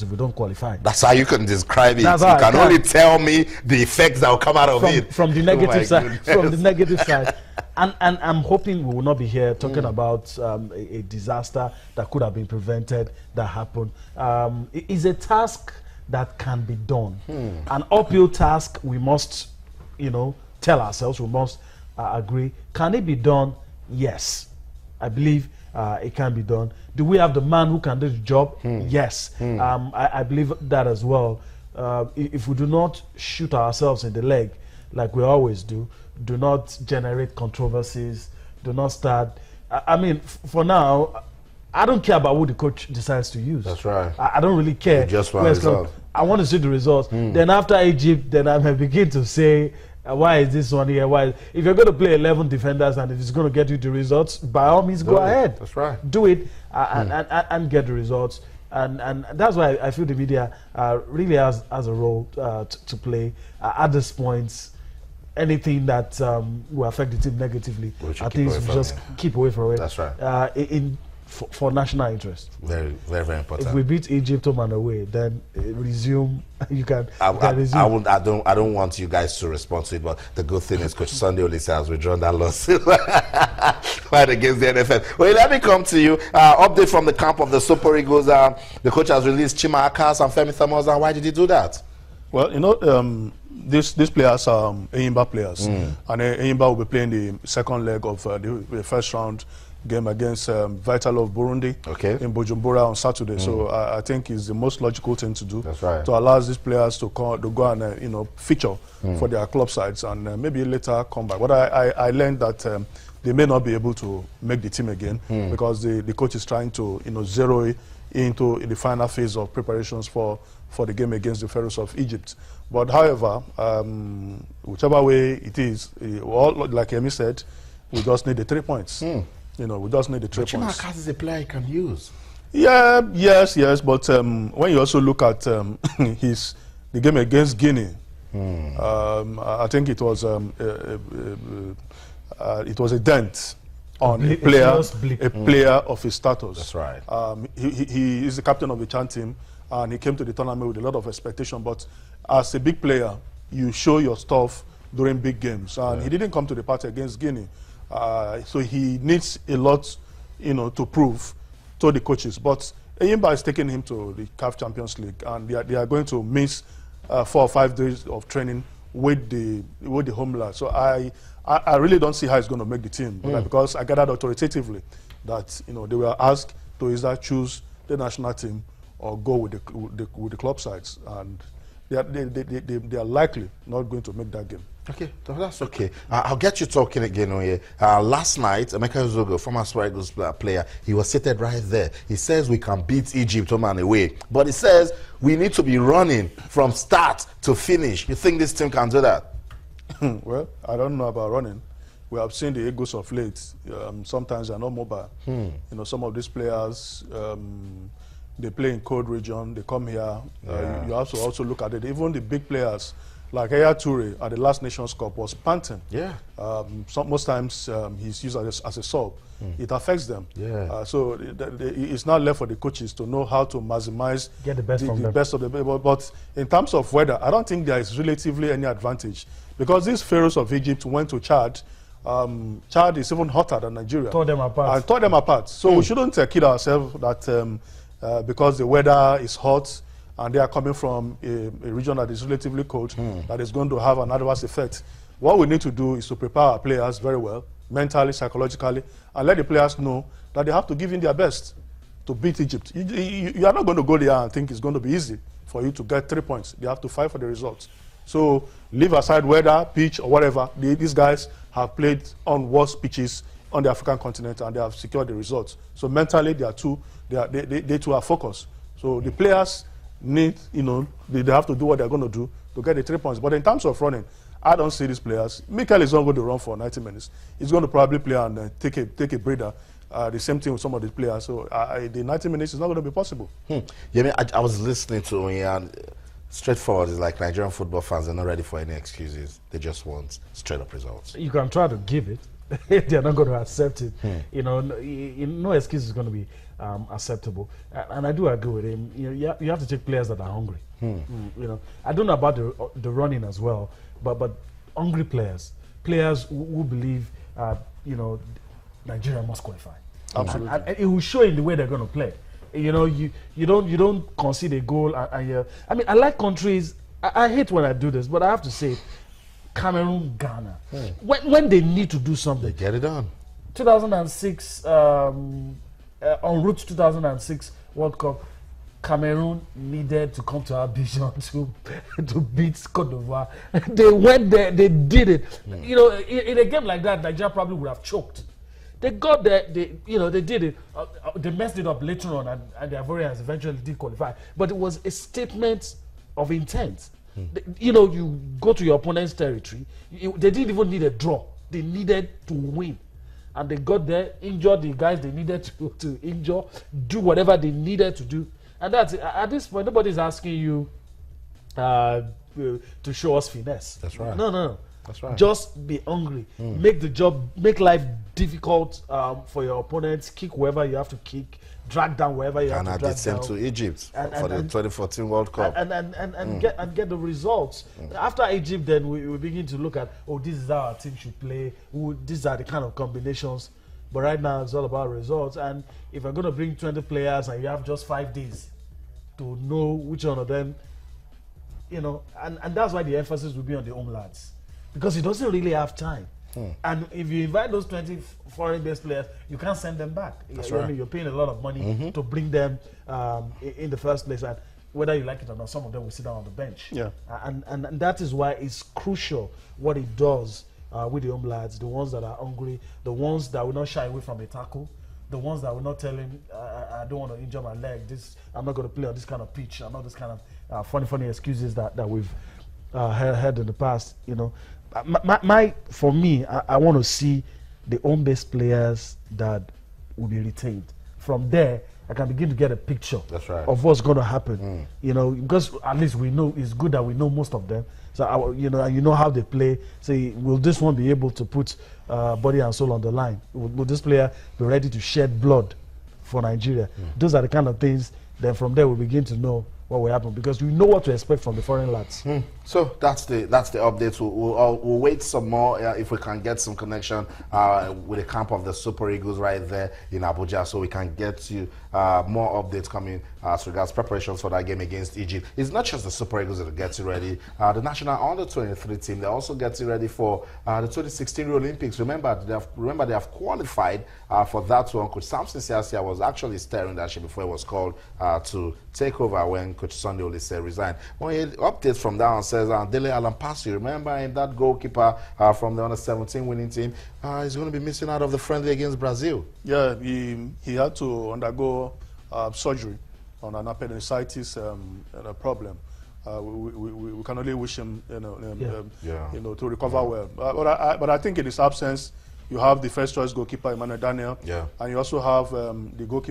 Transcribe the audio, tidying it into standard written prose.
if we don't qualify. That's how you can describe it. That's You how can only tell me the effects that will come out of it. From the negative side. From the negative side. And I'm hoping we will not be here talking about a disaster that could have been prevented, that happened. It is a task that can be done. An uphill task, we must, tell ourselves, we must agree. Can it be done? Yes. I believe it can be done. Do we have the man who can do the job? Yes. I believe that as well. If we do not shoot ourselves in the leg, like we always do not generate controversies, do not start. I mean, for now, I don't care about who the coach decides to use. That's right. I don't really care. You just want results. I want to see the results. Then after Egypt, then I may begin to say, why is this one here? Why? If you're going to play 11 defenders and if it's going to get you the results, by all means, go ahead. That's right. Do it and get the results. And that's why I feel the media really has a role to play at this point. Anything that will affect the team negatively, I think we just keep away from it. That's right. For national interest. Very, very, very important. If we beat Egypt home and away, then resume. You can. Resume. I don't want you guys to respond to it, but the good thing is Coach Sunday Olise has withdrawn that loss right against the NFF. Well, let me come to you. Update from the camp of the Super Eagles. The coach has released Chima Akas and Femi Samosa. Why did he do that? Well, these players are Enyimba players, and Enyimba will be playing the second leg of the first round game against Vital of Burundi in Bujumbura on Saturday. So I think it's the most logical thing to do. That's right. To allow these players to go and feature for their club sides and maybe later come back. But I learned that they may not be able to make the team again because the coach is trying to zero into the final phase of preparations for the game against the Pharaohs of Egypt. But however, whichever way it is, like Emi said, we just need the 3 points. We just need the 3 points. Chima Akas is a player you can use. Yeah, yes. But when you also look at the game against Guinea, I think it was a dent on a player of his status. That's right. He is the captain of the Chan team, and he came to the tournament with a lot of expectation. But as a big player, you show your stuff during big games, and he didn't come to the party against Guinea. So he needs a lot, to prove to the coaches. But Enyimba is taking him to the CAF Champions League, and they are going to miss 4 or 5 days of training with the homeland. So I really don't see how he's going to make the team, because I gathered authoritatively that they were asked to either choose the national team or go with the club sides, and they are likely not going to make that game. Okay, that's okay. I'll get you talking again on here. Last night, Emeka Uzogo, former Super Eagles player, he was seated right there. He says we can beat Egypt home and away, but he says we need to be running from start to finish. You think this team can do that? Well, I don't know about running. We have seen the Eagles of late. Sometimes they're not mobile. Some of these players, they play in cold region. They come here. You have to also look at it. Even the big players, like Yaya Toure at the last Nations Cup, was panting. Yeah. Most times he's used as a sub. It affects them. Yeah. So it's now left for the coaches to know how to maximize get the best from them. Best of the people. But in terms of weather, I don't think there is relatively any advantage, because these Pharaohs of Egypt went to Chad. Chad is even hotter than Nigeria. Tore them apart. So we shouldn't kid ourselves that because the weather is hot and they are coming from a region that is relatively cold, that is going to have an adverse effect. What we need to do is to prepare our players very well, mentally, psychologically, and let the players know that they have to give in their best to beat Egypt. You are not going to go there and think it's going to be easy for you to get 3 points. They have to fight for the results. So leave aside weather, pitch, or whatever. These guys have played on worse pitches on the African continent, and they have secured the results. So mentally, they too are focused. So the players need, they have to do what they're going to do to get the 3 points. But in terms of running, I don't see these players. Mikel is not going to run for 90 minutes. He's going to probably play and take a breather. The same thing with some of the players. So the 90 minutes is not going to be possible. Yeah, I was listening to him, and straightforward is like Nigerian football fans are not ready for any excuses. They just want straight up results. You can try to give it. they're not going to accept it. You know, no excuse is going to be acceptable. And I do agree with him. You know, you have to take players that are hungry. You know, I don't know about the running as well, but hungry players who believe, you know, Nigeria must qualify. Absolutely. And it will show in the way they're going to play. You know, you don't concede a goal. I mean, I like countries. I hate when I do this, but I have to say, Cameroon, Ghana, when they need to do something, They get it done. 2006, en route to 2006 World Cup, Cameroon needed to come to Abidjan to beat Cote d'Ivoire. They went there, they did it. You know, in a game like that, Nigeria probably would have choked. They got there, they did it. They messed it up later on, and the Ivorians eventually did qualify. But it was a statement of intent. You know, you go to your opponent's territory. They didn't even need a draw. They needed to win. And they got there, injured the guys they needed to injure, do whatever they needed to do. And that's it. At this point, nobody's asking you to show us finesse. That's right. No. That's right. Just be hungry. Make life difficult for your opponents. Kick wherever you have to kick. Drag down wherever you have to drag down. Ghana did same to Egypt for the 2014 World Cup. And get the results. After Egypt, then we begin to look at, this is how our team should play. These are the kind of combinations. But right now, it's all about results. And if you're going to bring 20 players and you have just 5 days to know which one of them, you know, and that's why the emphasis will be on the home lads. Because he doesn't really have time. And if you invite those 20 foreign-based players, you can't send them back. That's I right. mean, you're paying a lot of money to bring them in the first place. And whether you like it or not, some of them will sit down on the bench. Yeah. And that is why it's crucial what it does with the home lads, the ones that are hungry, the ones that will not shy away from a tackle, the ones that will not tell him, I don't want to injure my leg, I'm not going to play on this kind of pitch, I'm not this kind of funny excuses that we've heard in the past, you know. For me, I want to see the home-based players that will be retained. From there, I can begin to get a picture of what's going to happen. You know, because at least we know, it's good that we know most of them. So, you know how they play. Say, will this one be able to put body and soul on the line? Will this player be ready to shed blood for Nigeria? Those are the kind of things. Then from there, we begin to know what will happen, because we know what to expect from the foreign lads. So that's the update. We'll wait some more if we can get some connection with the camp of the Super Eagles right there in Abuja, so we can get you more updates coming as regards preparations for that game against Egypt. It's not just the Super Eagles that are getting ready. The national under-23 team, they're also getting ready for the 2016 Olympics. Remember they have qualified for that one. Coach Samson Siasia was actually steering that ship before he was called to take over when Coach Sunday Olise resigned. Well, updates from that one says Dele Alampasi, remember him, that goalkeeper from the under-17 winning team, is going to be missing out of the friendly against Brazil. Yeah, he had to undergo surgery on an appendicitis problem. We can only wish him, to recover well. But I think in his absence, you have the first choice goalkeeper Emmanuel Daniel, and you also have the goalkeeper